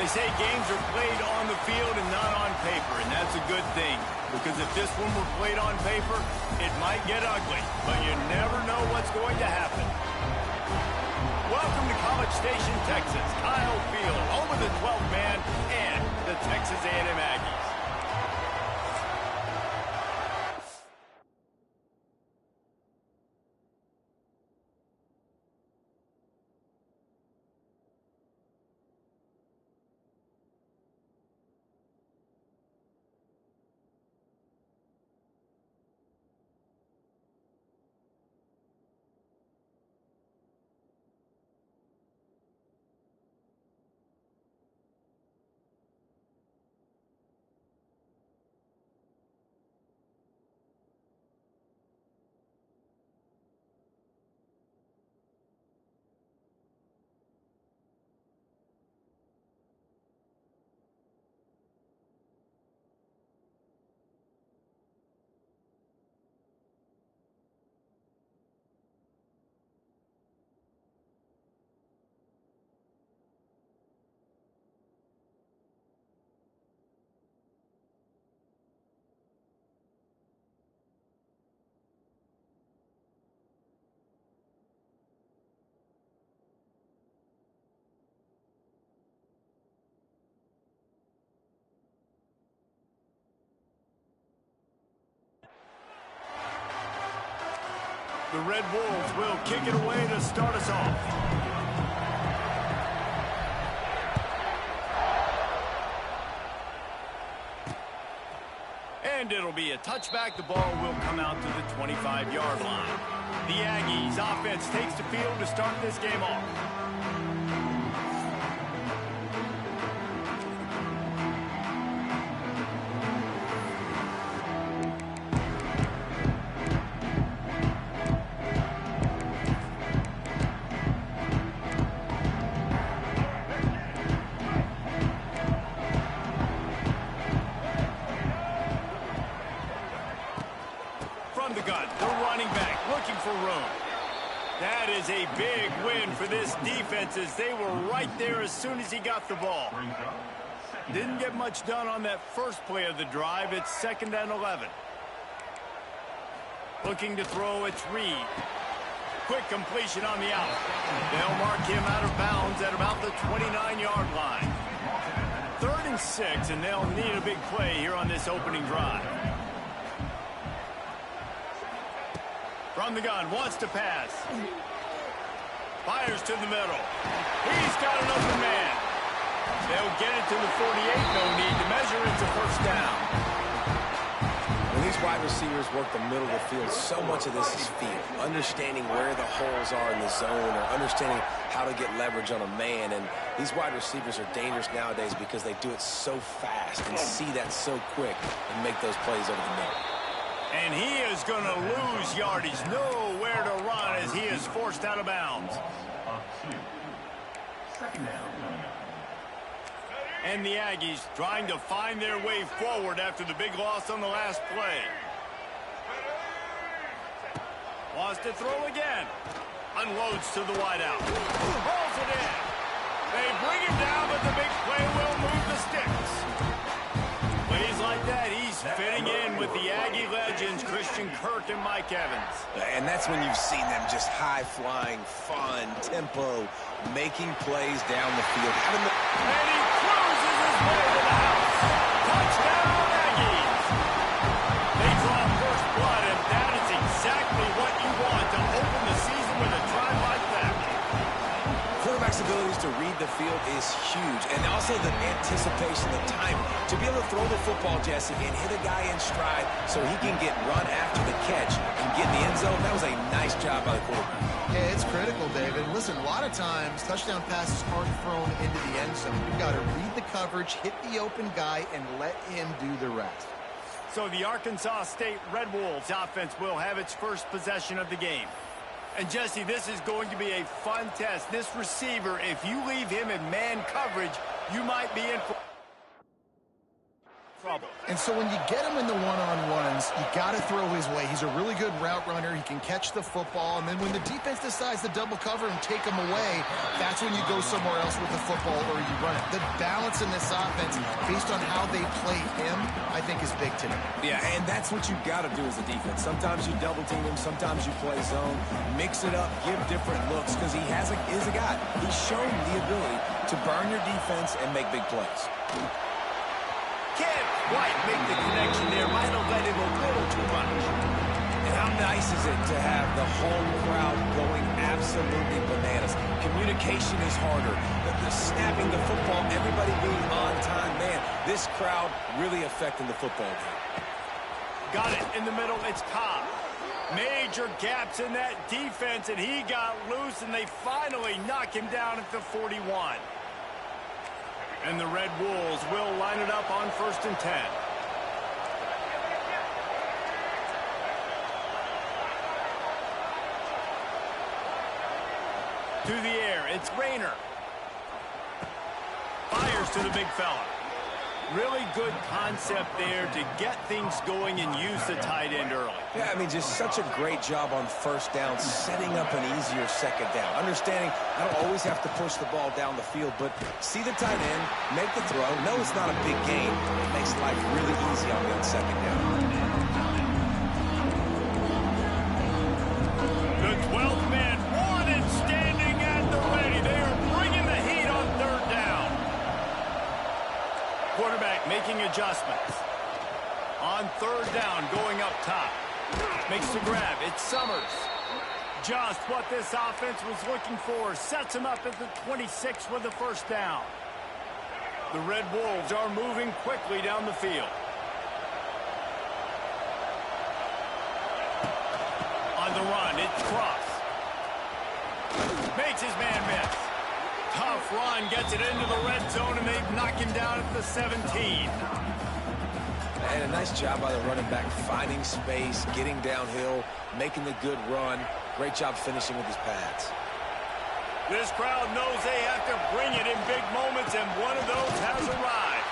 They say games are played on the field and not on paper, and that's a good thing. Because if this one were played on paper, it might get ugly, but you never know what's going to happen. Welcome to College Station, Texas. Kyle Field, home of the 12th man and the Texas A&M Aggies. The Red Wolves will kick it away to start us off. And it'll be a touchback. The ball will come out to the 25-yard line. The Aggies offense takes the field to start this game off. The gun, the running back looking for room. That is a big win for this defense as they were right there as soon as he got the ball. Didn't get much done on that first play of the drive. It's 2nd and 11. Looking to throw, it's Reed. Quick completion on the out. They'll mark him out of bounds at about the 29-yard line. 3rd and 6, and they'll need a big play here on this opening drive. From the gun, wants to pass. Fires to the middle. He's got an open man. They'll get it to the 48. No need to measure. It's a first down. When these wide receivers work the middle of the field, so much of this is feel. Understanding where the holes are in the zone or understanding how to get leverage on a man. And these wide receivers are dangerous nowadays because they do it so fast and see that so quick and make those plays over the middle. And he is going to lose yardage. Nowhere to run as he is forced out of bounds. And the Aggies trying to find their way forward after the big loss on the last play. Wants to throw again. Unloads to the wideout. Hauls it in. They bring him down, but the big play will move the sticks. Plays like that, he's fitting in with the Aggie legends, Christian Kirk and Mike Evans. And that's when you've seen them just high-flying, fun, tempo, making plays down the field. And he cruises his way to the house. Touchdown, Aggies! They draw first blood, and that is exactly what you want to open the season with a drive like that. Quarterback's abilities to read the field is huge, and also the anticipation, the timing. To be able to throw the football, Jesse, and hit a guy in stride so he can get run after the catch and get in the end zone, that was a nice job by the quarterback. Yeah, it's critical, David. Listen, a lot of times, touchdown passes aren't thrown into the end zone. You've got to read the coverage, hit the open guy, and let him do the rest. So the Arkansas State Red Wolves offense will have its first possession of the game. And, Jesse, this is going to be a fun test. This receiver, if you leave him in man coverage, you might be in trouble. And so when you get him in the one-on-ones, you got to throw his way. He's a really good route runner. He can catch the football. And then when the defense decides to double cover and take him away, that's when you go somewhere else with the football or you run it. The balance in this offense, based on how they play him, I think is big today. Yeah, and that's what you got to do as a defense. Sometimes you double team him. Sometimes you play zone. Mix it up. Give different looks because he is a guy. He's shown the ability to burn your defense and make big plays. Can't quite make the connection there. Might have let him a little too much. And how nice is it to have the home crowd going absolutely bananas? Communication is harder. The snapping the football, everybody being on time. Man, this crowd really affecting the football game. Got it in the middle. It's Cobb. Major gaps in that defense, and he got loose, and they finally knock him down at the 41. And the Red Wolves will line it up on 1st and 10. To the air, it's Rayner. Fires to the big fella. Really good concept there to get things going and use the tight end early. Yeah, I mean, just such a great job on 1st down, setting up an easier 2nd down. Understanding I don't always have to push the ball down the field, but see the tight end, make the throw. No, it's not a big game. It makes life really easy on me on 2nd down. The 12th man, Warden, standing at the ready. They are bringing the heat on 3rd down. Quarterback making adjustments. On 3rd down, going up top. Makes the grab. It's Summers. Just what this offense was looking for. Sets him up at the 26 with the 1st down. The Red Wolves are moving quickly down the field. On the run, it's Cross. Makes his man miss. Tough run, gets it into the red zone, and they knock him down at the 17. And a nice job by the running back, finding space, getting downhill, making the good run. Great job finishing with his pads. This crowd knows they have to bring it in big moments, and one of those has arrived.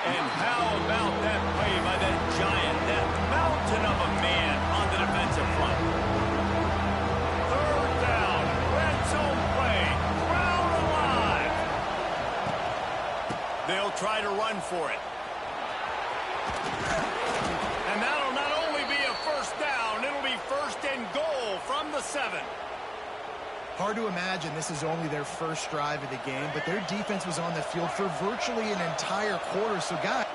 And how about that play by that giant, that mountain of a man on the defensive front? 3rd down, red zone play, crowd alive. They'll try to run for it. And that'll not only be a 1st down, it'll be 1st and goal from the 7. Hard to imagine this is only their first drive of the game, but their defense was on the field for virtually an entire quarter. So, guys,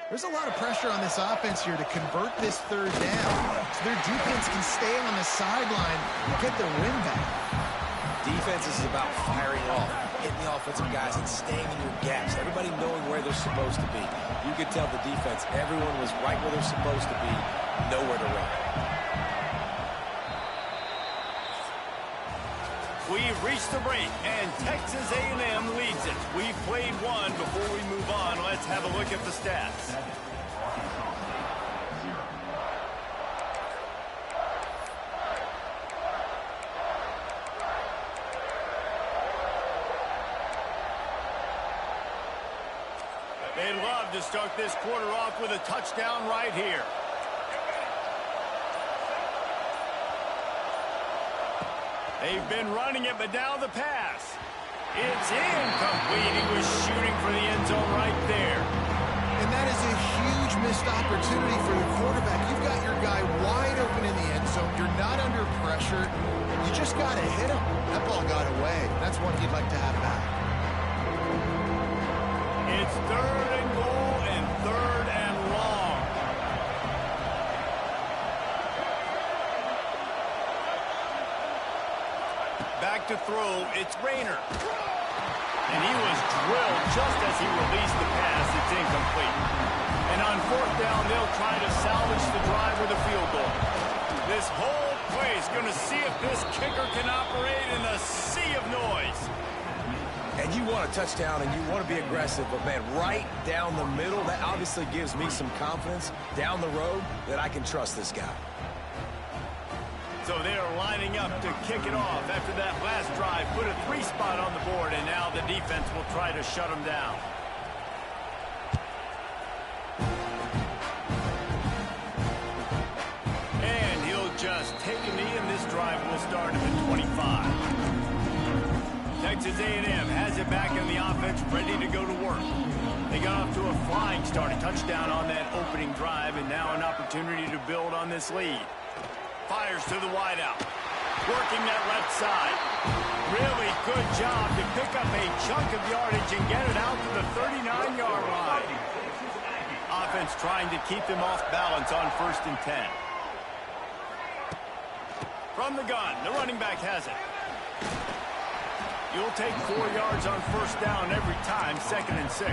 there's a lot of pressure on this offense here to convert this 3rd down so their defense can stay on the sideline and get their win back. Defense is about firing off, hitting the offensive guys and staying in your gaps. Everybody knowing where they're supposed to be. You could tell the defense, everyone was right where they're supposed to be, nowhere to run. We've reached the break, and Texas A&M leads it. We've played one. Before we move on, let's have a look at the stats. They'd love to start this quarter off with a touchdown right here. They've been running it, but now the pass. It's incomplete. He was shooting for the end zone right there. And that is a huge missed opportunity for the quarterback. You've got your guy wide open in the end zone. You're not under pressure. You just got to hit him. That ball got away. That's one you'd like to have back. It's 3rd and goal and 3rd and long. Back to throw, it's Rayner. And he was drilled just as he released the pass. It's incomplete. And on 4th down, they'll try to salvage the drive with a field goal. This whole play is going to see if this kicker can operate in a sea of noise. And you want a touchdown and you want to be aggressive, but, man, right down the middle, that obviously gives me some confidence down the road that I can trust this guy. So they're lining up to kick it off after that last drive. Put a 3 spot on the board, and now the defense will try to shut them down. And he'll just take a knee, and this drive will start at the 25. Texas A&M has it back in the offense, ready to go to work. They got off to a flying start, a touchdown on that opening drive, and now an opportunity to build on this lead. Fires to the wideout, working that left side. Really good job to pick up a chunk of yardage and get it out to the 39-yard line. Offense trying to keep them off balance on 1st and 10. From the gun, the running back has it. You'll take 4 yards on 1st down every time, 2nd and 6.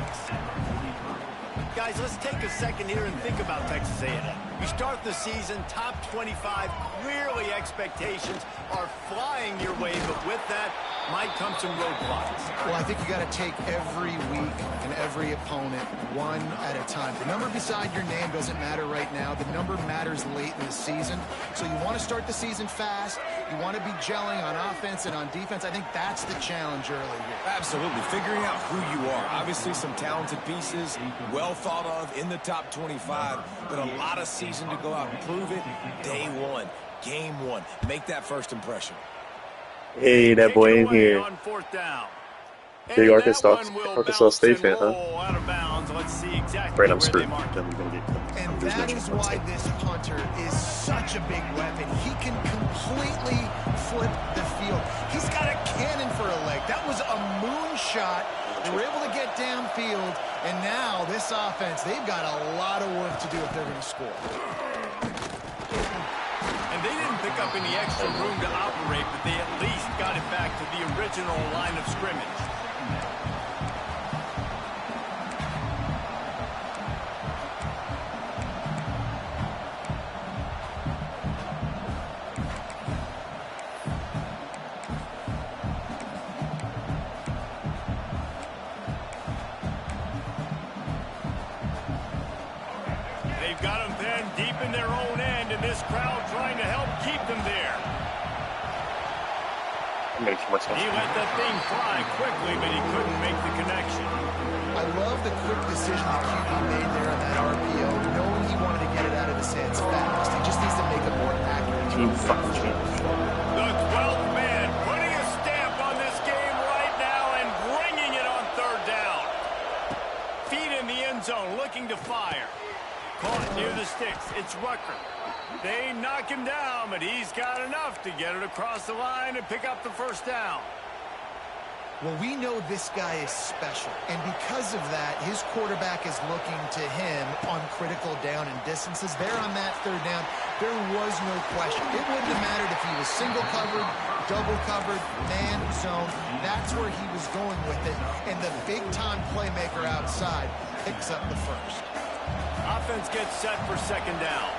Guys, let's take a second here and think about Texas A&M. You start the season top 25, clearly expectations are flying your way, but with that might come some roadblocks. Well, I think you got to take every week and every opponent one at a time. The number beside your name doesn't matter right now. The number matters late in the season. So you want to start the season fast. You want to be gelling on offense and on defense. I think that's the challenge early here. Absolutely. Figuring out who you are. Obviously some talented pieces, well thought of in the top 25, but a lot of season to go out and prove it. Day one, game one. Make that first impression. Hey, that boy in here. On 4th down. Big Arkansas State fan, huh? Out of bounds. Let's see exactly Right, I'm where screwed. they mark it. And that is why this punter is such a big weapon. He can completely flip the field. He's got a cannon for a leg. That was a moonshot. They were able to get downfield, and now this offense, they've got a lot of work to do if they're going to score. And they didn't pick up any extra room to operate, but they at least got it back to the original line of scrimmage. They've got them then deep in their own end, and this crowd trying to help keep them there. I'm making too much sense. He let that thing fly quickly, but he couldn't make the connection. I love the quick decision the QB made there on that RPO, knowing he wanted to get it out of his hands fast. He just needs to make a more accurate Team throw. fucking champions. The 12th man putting a stamp on this game right now and bringing it on 3rd down. Feet in the end zone, looking to fire. Caught near the sticks. It's Rucker. They knock him down, but he's got enough to get it across the line and pick up the 1st down. Well, we know this guy is special, and because of that, his quarterback is looking to him on critical down and distances. There on that 3rd down, there was no question. It wouldn't have mattered if he was single covered, double covered, man, zone. That's where he was going with it, and the big-time playmaker outside picks up the 1st. Offense gets set for 2nd down.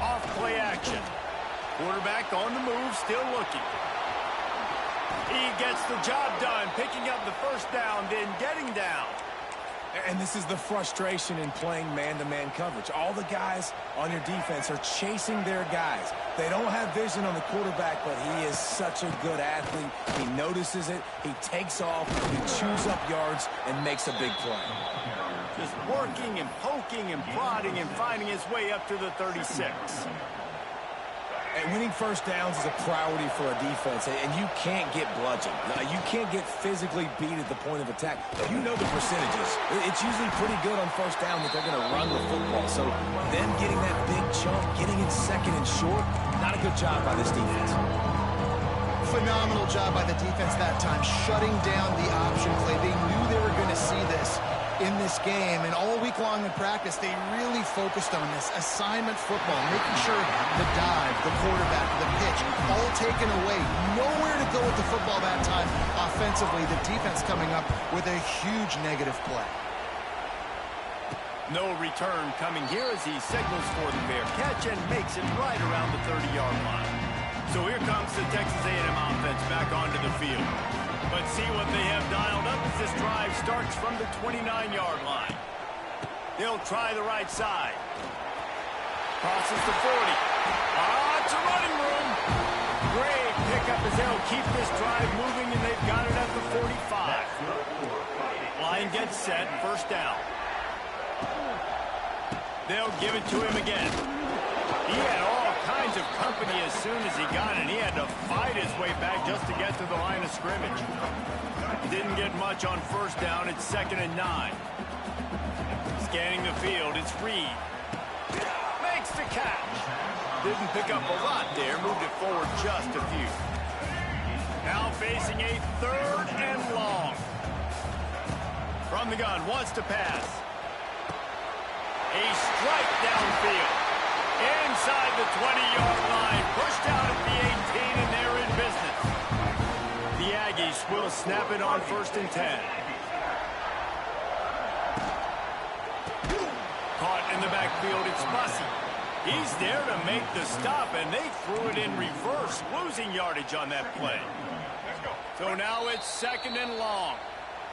Off play action. Quarterback on the move, still looking. He gets the job done, picking up the 1st down, then getting down. And this is the frustration in playing man-to-man coverage. All the guys on your defense are chasing their guys. They don't have vision on the quarterback, but he is such a good athlete. He notices it, he takes off, he chews up yards, and makes a big play. Just working and poking and prodding and finding his way up to the 36. And winning 1st downs is a priority for a defense, and you can't get bludgeoned. You can't get physically beat at the point of attack. You know the percentages. It's usually pretty good on 1st down that they're going to run the football. So them getting that big chunk, getting it 2nd and short, not a good job by this defense. Phenomenal job by the defense that time, shutting down the option play. They knew they were going to see this in this game, and all week long in practice, they really focused on this assignment football, making sure the dive, the quarterback, the pitch, all taken away. Nowhere to go with the football that time offensively. The defense coming up with a huge negative play. No return coming here as he signals for the fair catch and makes it right around the 30-yard line. So here comes the Texas A&M offense back onto the field. Let's see what they have dialed up as this drive starts from the 29-yard line. They'll try the right side. Crosses the 40. It's a running room. Great pickup as they'll keep this drive moving, and they've got it at the 45. Line gets set, first down. They'll give it to him again. He had all kinds of company as soon as he got it. He had to fight his way back just to get to the line of scrimmage. Didn't get much on first down. It's 2nd and 9. Scanning the field, it's Reed. Makes the catch. Didn't pick up a lot there. Moved it forward just a few. Now facing a 3rd and long. From the gun, wants to pass. A strike downfield. Inside the 20-yard line. Pushed out at the 18, and they're in business. The Aggies will snap it on 1st and 10. Caught in the backfield, it's Bussey. He's there to make the stop, and they threw it in reverse, losing yardage on that play. So now it's 2nd and long.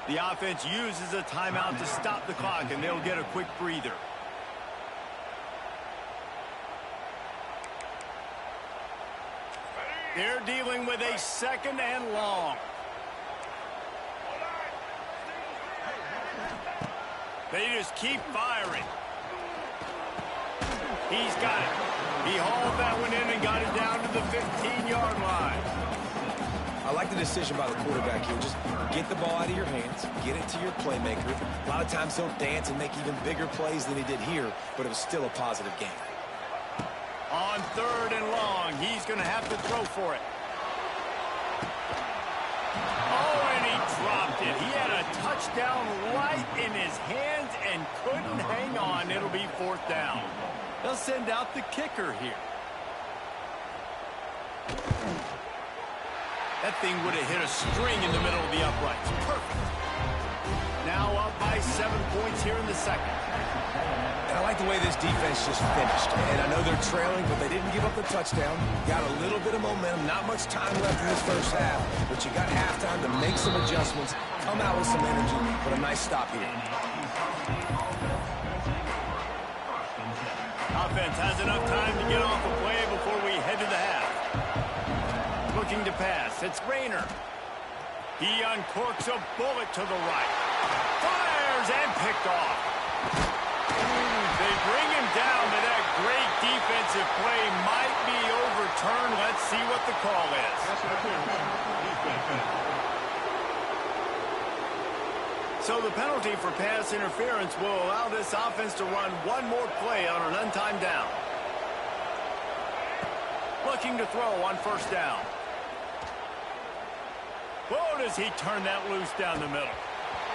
The offense uses a timeout to stop the clock, and they'll get a quick breather. They're dealing with a 2nd and long. They just keep firing. He's got it. He hauled that one in and got it down to the 15-yard line. I like the decision by the quarterback here. Just get the ball out of your hands, get it to your playmaker. A lot of times he'll dance and make even bigger plays than he did here, but it was still a positive game. On 3rd and long, he's going to have to throw for it. Oh, and he dropped it. He had a touchdown right in his hands and couldn't hang on. It'll be 4th down. They'll send out the kicker here. That thing would have hit a string in the middle of the uprights. Perfect. Now up by 7 points here in the 2nd. And I like the way this defense just finished. And I know they're trailing, but they didn't give up the touchdown. Got a little bit of momentum. Not much time left in this first half, but you got halftime to make some adjustments, come out with some energy, but a nice stop here. Offense has enough time to get off the play before we head to the half. Looking to pass. It's Rayner. He uncorks a bullet to the right. Fires and picked off. They bring him down, but that great defensive play might be overturned. Let's see what the call is. So the penalty for pass interference will allow this offense to run one more play on an untimed down. Looking to throw on 1st down. Oh, does he turn that loose down the middle?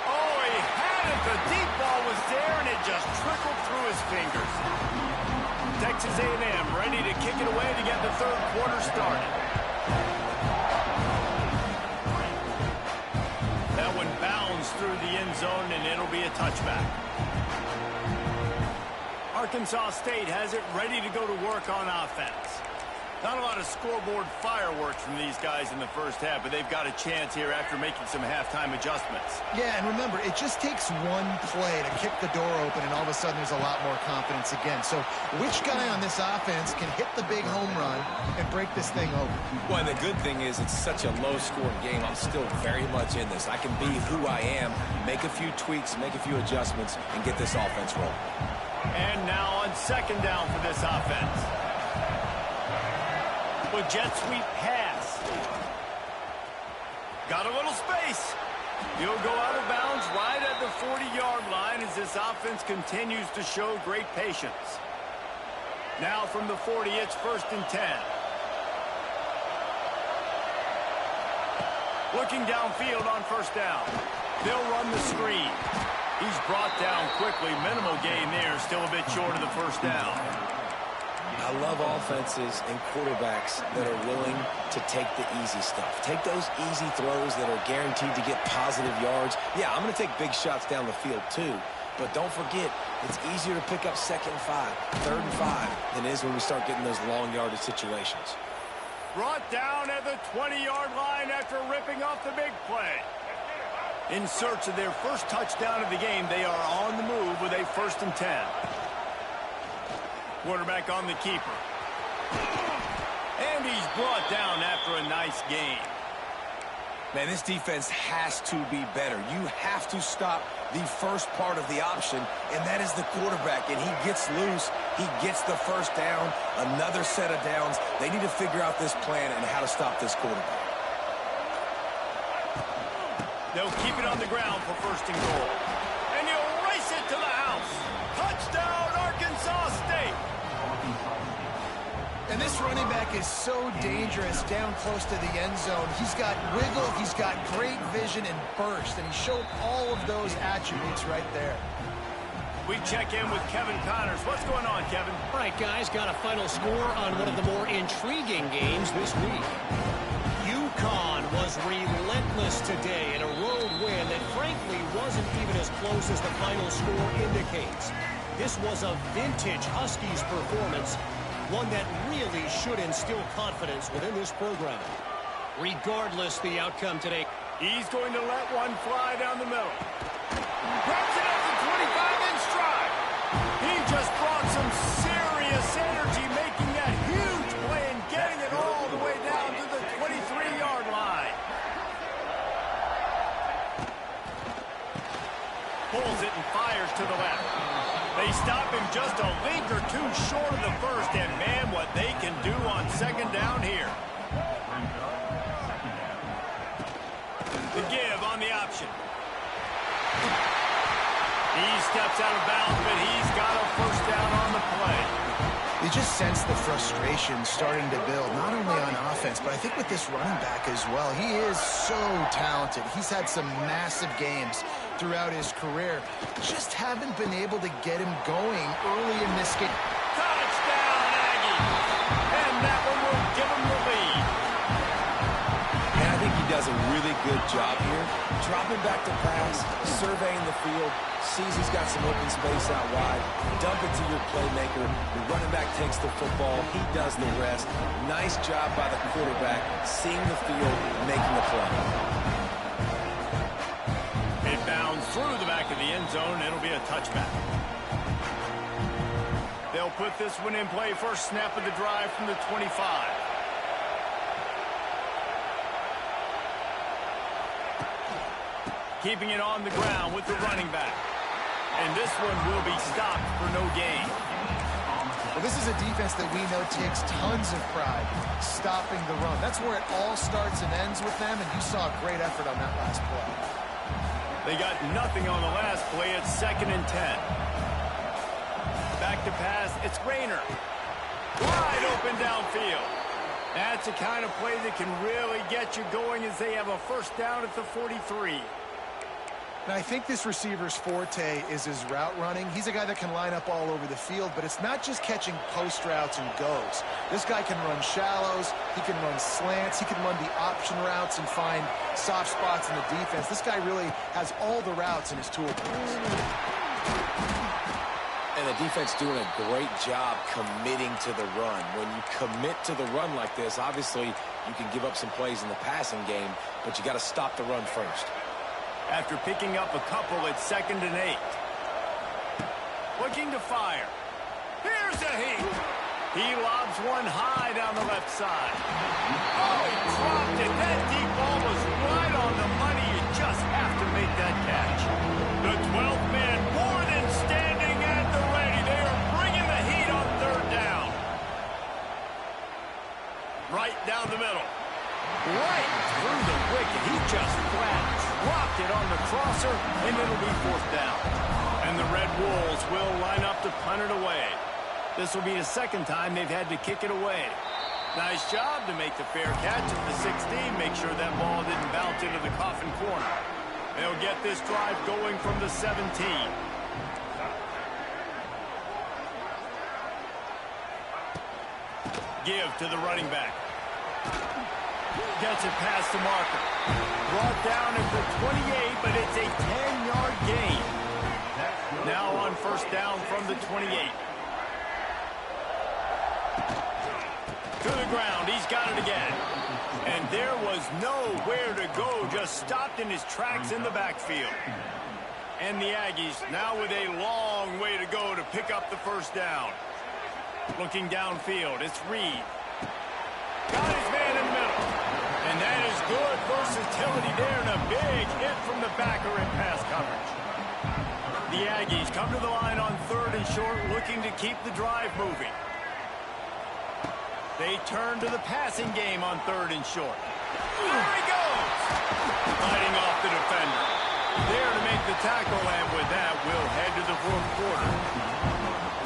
Oh, he had it. The deep ball was there, and it just trickled through his fingers. Texas A&M ready to kick it away to get the 3rd quarter started. That one bounds through the end zone, and it'll be a touchback. Arkansas State has it ready to go to work on offense. Not a lot of scoreboard fireworks from these guys in the first half, but they've got a chance here after making some halftime adjustments. Yeah, and remember, it just takes one play to kick the door open, and all of a sudden there's a lot more confidence again. So which guy on this offense can hit the big home run and break this thing open? Well, and the good thing is it's such a low-scoring game. I'm still very much in this. I can be who I am, make a few tweaks, make a few adjustments, and get this offense rolling. And now on 2nd down for this offense. A jet sweep pass. Got a little space. He'll go out of bounds right at the 40-yard line as this offense continues to show great patience. Now from the 40, it's 1st and 10. Looking downfield on 1st down. They'll run the screen. He's brought down quickly. Minimal gain there. Still a bit short of the 1st down. I love offenses and quarterbacks that are willing to take the easy stuff. Take those easy throws that are guaranteed to get positive yards. Yeah, I'm going to take big shots down the field too. But don't forget, it's easier to pick up 2nd and 5, 3rd and 5 than it is when we start getting those long yardage situations. Brought down at the 20-yard line after ripping off the big play. In search of their first touchdown of the game, they are on the move with a 1st and 10. Quarterback on the keeper. And he's brought down after a nice gain. Man, this defense has to be better. You have to stop the first part of the option, and that is the quarterback. And he gets loose. He gets the first down, another set of downs. They need to figure out this plan and how to stop this quarterback. They'll keep it on the ground for 1st and goal. And he'll race it to the house. Touchdown, Arkansas State. And this running back is so dangerous down close to the end zone. He's got wiggle, he's got great vision and burst, and he showed all of those attributes right there. We check in with Kevin Connors. What's going on, Kevin? All right, guys, got a final score on one of the more intriguing games this week. UConn was relentless today in a road win that frankly wasn't even as close as the final score indicates. This was a vintage Huskies performance, one that really should instill confidence within this program. Regardless the outcome today. He's going to let one fly down the middle. Drops it up to 25 in stride. He just brought some serious energy, making that huge play and getting it all the way down to the 23-yard line. Pulls it and fires to the left. They stop him just a link or two short of the first, and man, what they can do on 2nd down here. The give on the option. He steps out of bounds, but he's got a 1st down on the play. You just sense the frustration starting to build, not only on offense, but I think with this running back as well. He is so talented. He's had some massive games throughout his career. Just haven't been able to get him going early in this game. Touchdown, Aggie! And that one will give him the lead. And I think he does a really good job here. Dropping back to pass, surveying the field, sees he's got some open space out wide, dump it to your playmaker. The running back takes the football. He does the rest. Nice job by the quarterback, seeing the field, making the play. It bounds through the back of the end zone. It'll be a touchback. They'll put this one in play. First snap of the drive from the 25. Keeping it on the ground with the running back. And this one will be stopped for no gain. Well, this is a defense that we know takes tons of pride stopping the run. That's where it all starts and ends with them, and you saw a great effort on that last play. They got nothing on the last play. It's 2nd and 10. Back to pass. It's Rayner. Wide open downfield. That's the kind of play that can really get you going as they have a 1st down at the 43. Now, I think this receiver's forte is his route running. He's a guy that can line up all over the field, but it's not just catching post routes and goes. This guy can run shallows, he can run slants, he can run the option routes and find soft spots in the defense. This guy really has all the routes in his toolbox. And the defense doing a great job committing to the run. When you commit to the run like this, obviously you can give up some plays in the passing game, but you got to stop the run first. After picking up a couple, it's 2nd and 8. Looking to fire. Here's a heat. He lobs one high down the left side. Oh, he dropped it. That deep ball was right on the money. You just have to make that catch. The 12th man more than standing at the ready. They are bringing the heat on 3rd down. Right down the middle. Right through the wicket. He just flat dropped it on the crosser, and it'll be 4th down. And the Red Wolves will line up to punt it away. This will be the 2nd time they've had to kick it away. Nice job to make the fair catch at the 16. Make sure that ball didn't bounce into the coffin corner. They'll get this drive going from the 17. Give to the running back. Gets it past the marker. Brought down at the 28, but it's a 10-yard gain. Now on 1st down from the 28. To the ground. He's got it again. And there was nowhere to go. Just stopped in his tracks in the backfield. And the Aggies now with a long way to go to pick up the first down. Looking downfield, it's Reed. Got his man in the middle. And that is good versatility there and a big hit from the backer in pass coverage. The Aggies come to the line on 3rd and short, looking to keep the drive moving. They turn to the passing game on 3rd and short. There he goes! Fighting off the defender. There to make the tackle, and with that, we'll head to the 4th quarter.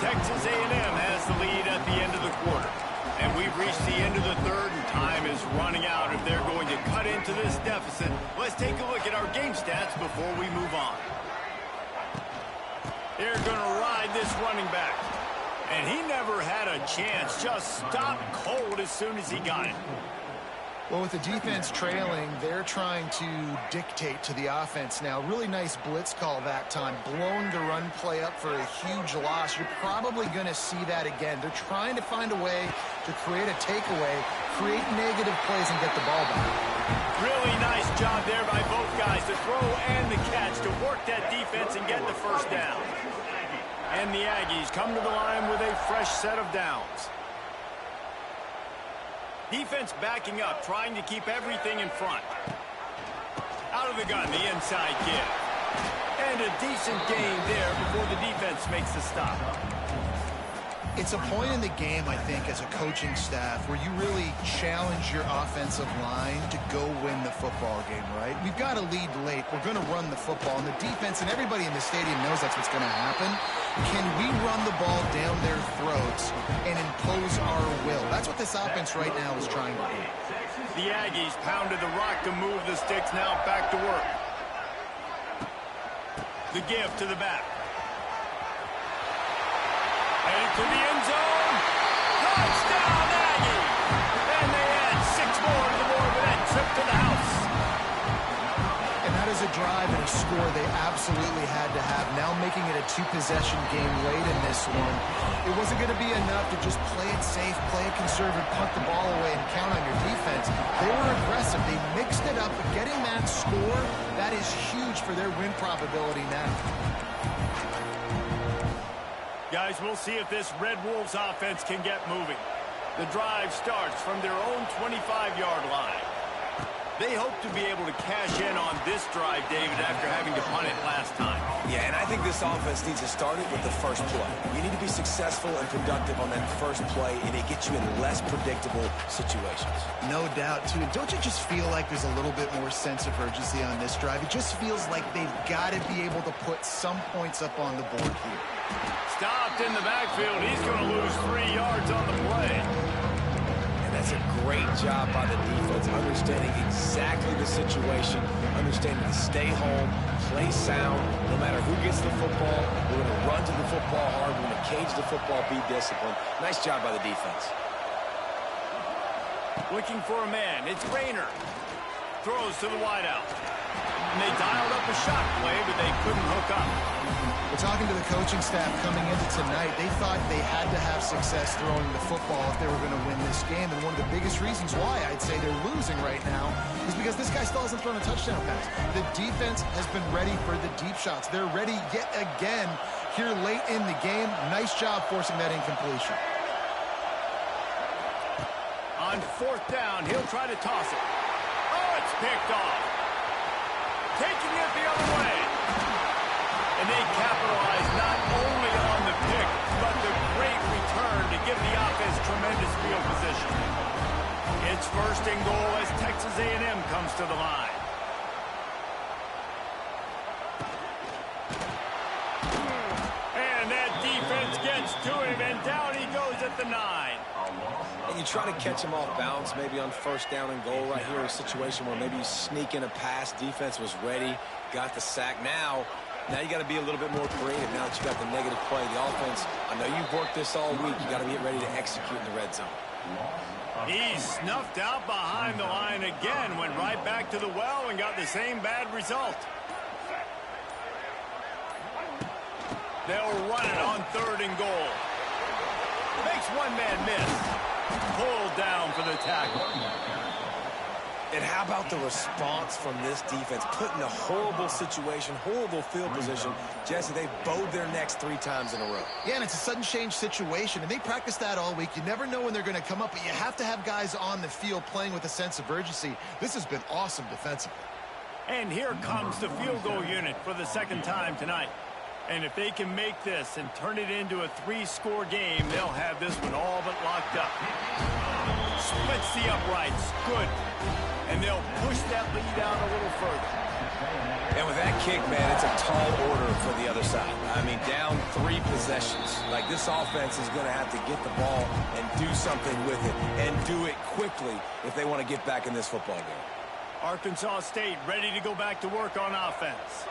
Texas A&M has the lead at the end of the quarter. And we've reached the end of the 3rd, and time is running out if they're going to cut into this deficit. Let's take a look at our game stats before we move on. They're going to ride this running back. And he never had a chance. Just stopped cold as soon as he got it. Well, with the defense trailing, they're trying to dictate to the offense now. Really nice blitz call that time, blowing the run play up for a huge loss. You're probably going to see that again. They're trying to find a way to create a takeaway, create negative plays, and get the ball back. Really nice job there by both guys, the throw and the catch, to work that defense and get the first down. And the Aggies come to the line with a fresh set of downs. Defense backing up, trying to keep everything in front. Out of the gun, the inside give. And a decent gain there before the defense makes the stop. It's a point in the game, I think, as a coaching staff, where you really challenge your offensive line to go win the football game, right? We've got to lead late. We're going to run the football. And the defense and everybody in the stadium knows that's what's going to happen. Can we run the ball down their throats and impose our will? That's what this offense right now is trying to do. The Aggies pounded the rock to move the sticks. Now back to work. The give to the back. Headed to the end zone. Touchdown, Aggie! And they add 6 more to the board with that trip to the house. And that is a drive and a score they absolutely had to have. Now making it a 2-possession game late in this one. It wasn't going to be enough to just play it safe, play it conservative, punt the ball away, and count on your defense. They were aggressive. They mixed it up. But getting that score, that is huge for their win probability now. Guys, we'll see if this Red Wolves offense can get moving. The drive starts from their own 25-yard line. They hope to be able to cash in on this drive, David, after having to punt it last time. Yeah, and I think this offense needs to start it with the first play. You need to be successful and productive on that first play, and it gets you in less predictable situations. No doubt, too. Don't you just feel like there's a little bit more sense of urgency on this drive? It just feels like they've got to be able to put some points up on the board here. Stopped in the backfield. He's going to lose 3 yards on the play. And that's a great job by the defense, understanding exactly the situation, understanding to stay home, play sound. No matter who gets the football, we're going to run to the football hard. We're going to cage the football, be disciplined. Nice job by the defense. Looking for a man. It's Rayner. Throws to the wideout. And they dialed up a shot play, but they couldn't hook up. We're talking to the coaching staff coming into tonight. They thought they had to have success throwing the football if they were going to win this game. And one of the biggest reasons why I'd say they're losing right now is because this guy still hasn't thrown a touchdown pass. The defense has been ready for the deep shots. They're ready yet again here late in the game. Nice job forcing that incompletion. On 4th down, he'll try to toss it. Oh, it's picked off. Taking it the other way. And they capitalize not only on the pick, but the great return to give the offense tremendous field position. It's 1st and goal as Texas A&M comes to the line. And that defense gets to him, and down he goes at the 9. And you try to catch him off balance, maybe on 1st down and goal right here, a situation where maybe you sneak in a pass. Defense was ready, got the sack. Now you got to be a little bit more creative now that you got the negative play. The offense, I know you've worked this all week. You got to get ready to execute in the red zone. He's snuffed out behind the line again, went right back to the well and got the same bad result. They'll run it on 3rd and goal. Makes one man miss. Pulled down for the tackle. And how about the response from this defense? Put in a horrible situation, horrible field position. Jesse, they've bowed their necks 3 times in a row. Yeah, and it's a sudden change situation, and they practice that all week. You never know when they're going to come up, but you have to have guys on the field playing with a sense of urgency. This has been awesome defensively. And here comes the field goal unit for the second time tonight. And if they can make this and turn it into a 3-score game, they'll have this one all but locked up. Splits the uprights. Good. And they'll push that lead out a little further. And with that kick, man, it's a tall order for the other side. I mean, down 3 possessions. Like, this offense is going to have to get the ball and do something with it, and do it quickly if they want to get back in this football game. Arkansas State ready to go back to work on offense.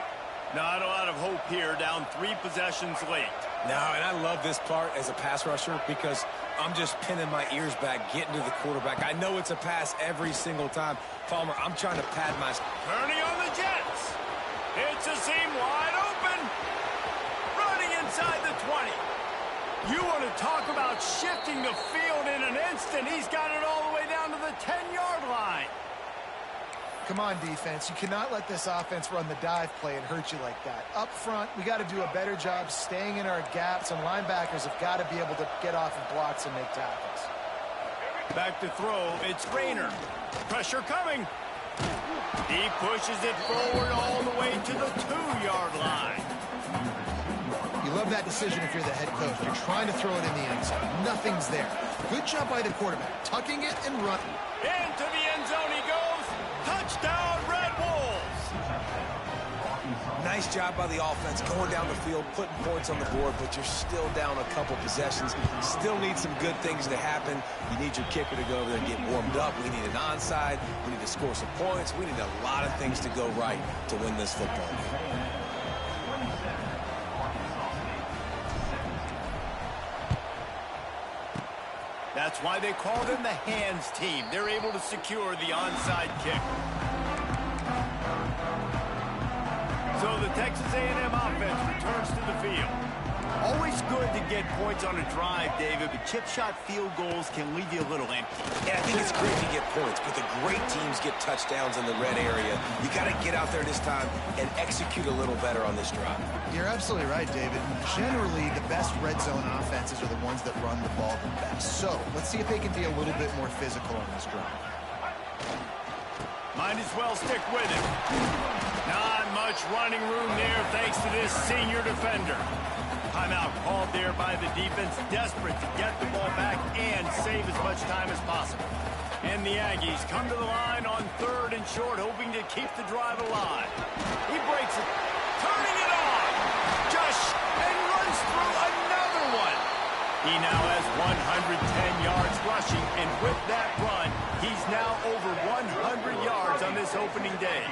Not a lot of hope here, down 3 possessions late. No, and I love this part as a pass rusher because I'm just pinning my ears back, getting to the quarterback. I know it's a pass every single time. Palmer, I'm trying to pad my... Turning on the Jets. It's a seam wide open. Running inside the 20. You want to talk about shifting the field in an instant. He's got it all the way down to the 10-yard line. Come on, defense. You cannot let this offense run the dive play and hurt you like that. Up front, we got to do a better job staying in our gaps, and linebackers have got to be able to get off of blocks and make tackles. Back to throw. It's Rayner. Pressure coming. He pushes it forward all the way to the 2-yard line. You love that decision if you're the head coach. You're trying to throw it in the end zone. Nothing's there. Good job by the quarterback, tucking it and running. Into the end zone he goes. Touchdown, Red Wolves! Nice job by the offense going down the field, putting points on the board, but you're still down a couple possessions. Still need some good things to happen. You need your kicker to go over there and get warmed up. We need an onside. We need to score some points. We need a lot of things to go right to win this football game. That's why they call them the hands team. They're able to secure the onside kick. So the Texas A&M offense returns to the field. Always good to get points on a drive, David, but chip shot field goals can leave you a little empty. Yeah, I think it's great to get points, but the great teams get touchdowns in the red area. You got to get out there this time and execute a little better on this drive. You're absolutely right, David. Generally, the best red zone offenses are the ones that run the ball the best. So let's see if they can be a little bit more physical on this drive. Might as well stick with it. Not much running room there thanks to this senior defender. Timeout called there by the defense, desperate to get the ball back and save as much time as possible. And the Aggies come to the line on 3rd and short, hoping to keep the drive alive. He breaks it, turning it on. And runs through another one. He now has 110 yards rushing, and with that run, he's now over 100 yards on this opening day.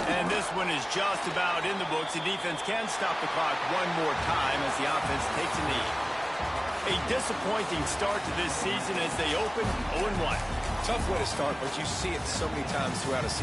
And this one is just about in the books. The defense can stop the clock one more time as the offense takes a knee. A disappointing start to this season as they open 0-1. Tough way to start, but you see it so many times throughout a season.